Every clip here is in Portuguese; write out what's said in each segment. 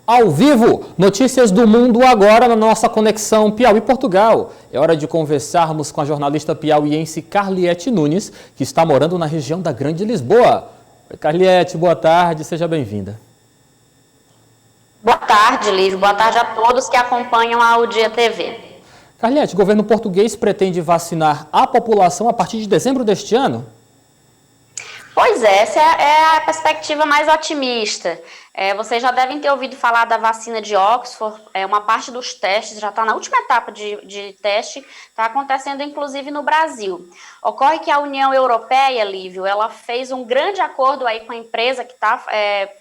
Ao vivo, notícias do mundo agora na nossa conexão Piauí-Portugal. É hora de conversarmos com a jornalista piauiense Carliete Nunes, que está morando na região da Grande Lisboa. Oi, Carliete, boa tarde, seja bem-vinda. Boa tarde, Lívio. Boa tarde a todos que acompanham a O Dia TV. Carliete, o governo português pretende vacinar a população a partir de dezembro deste ano? Pois é, essa é a perspectiva mais otimista. Vocês já devem ter ouvido falar da vacina de Oxford. Uma parte dos testes já está na última etapa de teste, está acontecendo inclusive no Brasil. Ocorre que a União Europeia, Lívio, ela fez um grande acordo aí com a empresa que está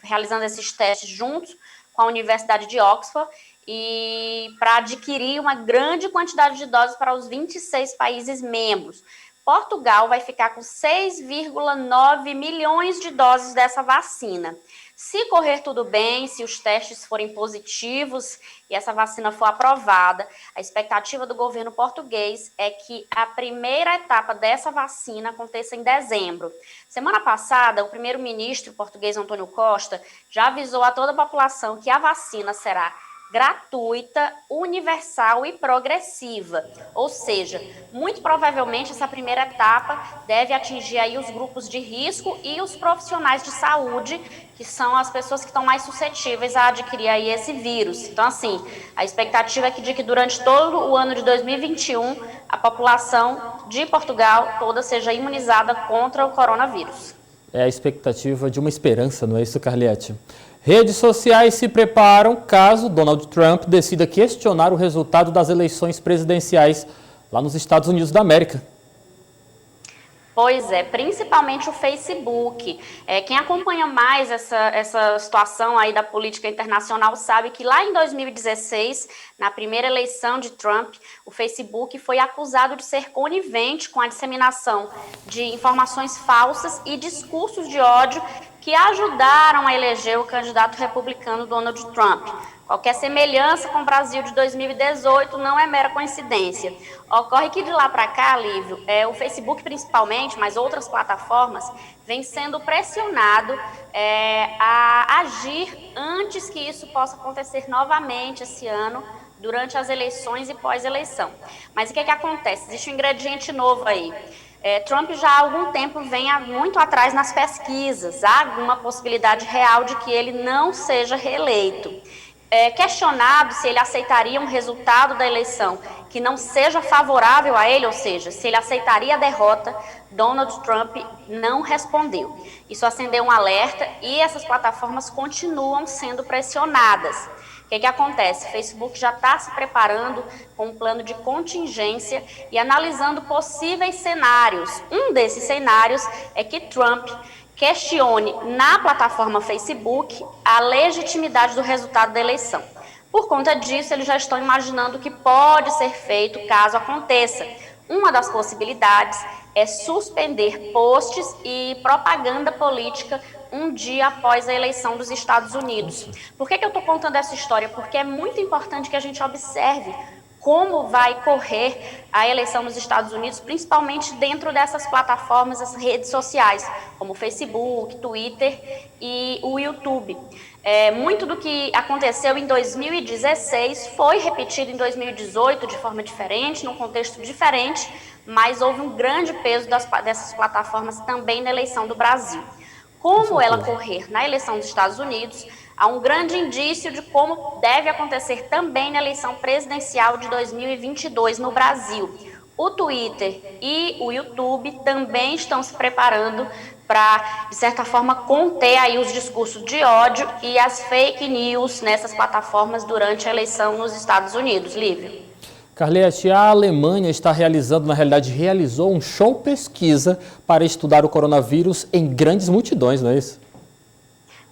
realizando esses testes juntos com a Universidade de Oxford e para adquirir uma grande quantidade de doses para os 26 países membros. Portugal vai ficar com 6,9 milhões de doses dessa vacina. Se correr tudo bem, se os testes forem positivos e essa vacina for aprovada, a expectativa do governo português é que a primeira etapa dessa vacina aconteça em dezembro. Semana passada, o primeiro-ministro português António Costa já avisou a toda a população que a vacina será gratuita, universal e progressiva. Ou seja, muito provavelmente essa primeira etapa deve atingir aí os grupos de risco e os profissionais de saúde, que são as pessoas que estão mais suscetíveis a adquirir aí esse vírus. Então, assim, a expectativa é de que durante todo o ano de 2021, a população de Portugal toda seja imunizada contra o coronavírus. É a expectativa de uma esperança, não é isso, Carliete? Redes sociais se preparam caso Donald Trump decida questionar o resultado das eleições presidenciais lá nos Estados Unidos da América. Pois é, principalmente o Facebook. Quem acompanha mais essa situação aí da política internacional sabe que lá em 2016, na primeira eleição de Trump, o Facebook foi acusado de ser conivente com a disseminação de informações falsas e discursos de ódio que ajudaram a eleger o candidato republicano Donald Trump. Qualquer semelhança com o Brasil de 2018 não é mera coincidência. Ocorre que de lá para cá, Lívio, o Facebook principalmente, mas outras plataformas, vem sendo pressionado a agir antes que isso possa acontecer novamente esse ano, durante as eleições e pós-eleição. Mas o que acontece? Existe um ingrediente novo aí. Trump já há algum tempo vem muito atrás nas pesquisas. Há alguma possibilidade real de que ele não seja reeleito. Questionado se ele aceitaria um resultado da eleição que não seja favorável a ele, ou seja, se ele aceitaria a derrota, Donald Trump não respondeu. Isso acendeu um alerta e essas plataformas continuam sendo pressionadas. O que acontece? O Facebook já está se preparando com um plano de contingência e analisando possíveis cenários. Um desses cenários é que Trump questione na plataforma Facebook a legitimidade do resultado da eleição. Por conta disso, eles já estão imaginando o que pode ser feito caso aconteça. Uma das possibilidades é suspender posts e propaganda política um dia após a eleição dos Estados Unidos. Por que eu estou contando essa história? Porque é muito importante que a gente observe como vai correr a eleição nos Estados Unidos, principalmente dentro dessas plataformas, as redes sociais, como o Facebook, Twitter e o YouTube. Muito do que aconteceu em 2016 foi repetido em 2018 de forma diferente, num contexto diferente, mas houve um grande peso dessas plataformas também na eleição do Brasil. Como ela correr na eleição dos Estados Unidos, há um grande indício de como deve acontecer também na eleição presidencial de 2022 no Brasil. O Twitter e o YouTube também estão se preparando para, de certa forma, conter aí os discursos de ódio e as fake news nessas plataformas durante a eleição nos Estados Unidos. Lívio. Carliete, a Alemanha está realizou um show pesquisa para estudar o coronavírus em grandes multidões, não é isso?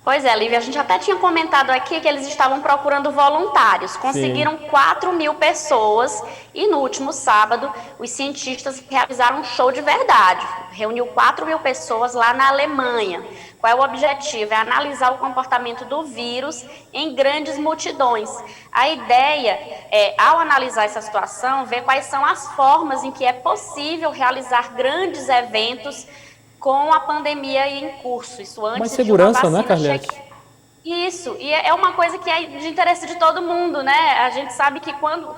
Pois é, Lívia, a gente até tinha comentado aqui que eles estavam procurando voluntários. Conseguiram 4.000 pessoas e no último sábado os cientistas realizaram um show de verdade. Reuniu 4.000 pessoas lá na Alemanha. Qual é o objetivo? É analisar o comportamento do vírus em grandes multidões. A ideia é, ao analisar essa situação, ver quais são as formas em que é possível realizar grandes eventos com a pandemia em curso. Isso antes mais segurança, de uma né, vacina Carliete? Isso, e é uma coisa que é de interesse de todo mundo, né? A gente sabe que quando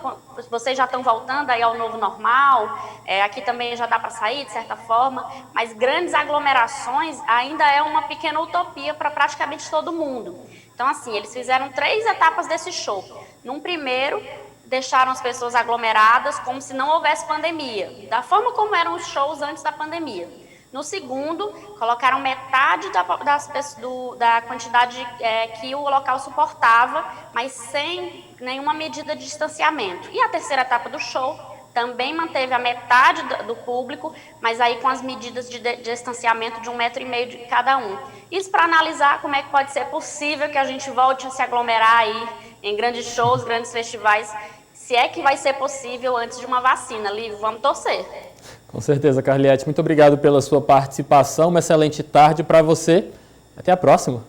vocês já estão voltando aí ao novo normal, aqui também já dá para sair, de certa forma, mas grandes aglomerações ainda é uma pequena utopia para praticamente todo mundo. Então, assim, eles fizeram 3 etapas desse show. Num primeiro, deixaram as pessoas aglomeradas como se não houvesse pandemia, da forma como eram os shows antes da pandemia. No segundo, colocaram metade da quantidade que o local suportava, mas sem nenhuma medida de distanciamento. E a terceira etapa do show também manteve a metade do público, mas aí com as medidas de distanciamento de 1,5 metro de cada um. Isso para analisar como é que pode ser possível que a gente volte a se aglomerar aí em grandes shows, grandes festivais, se é que vai ser possível antes de uma vacina. Lívia, vamos torcer. Com certeza, Carliete. Muito obrigado pela sua participação. Uma excelente tarde para você. Até a próxima.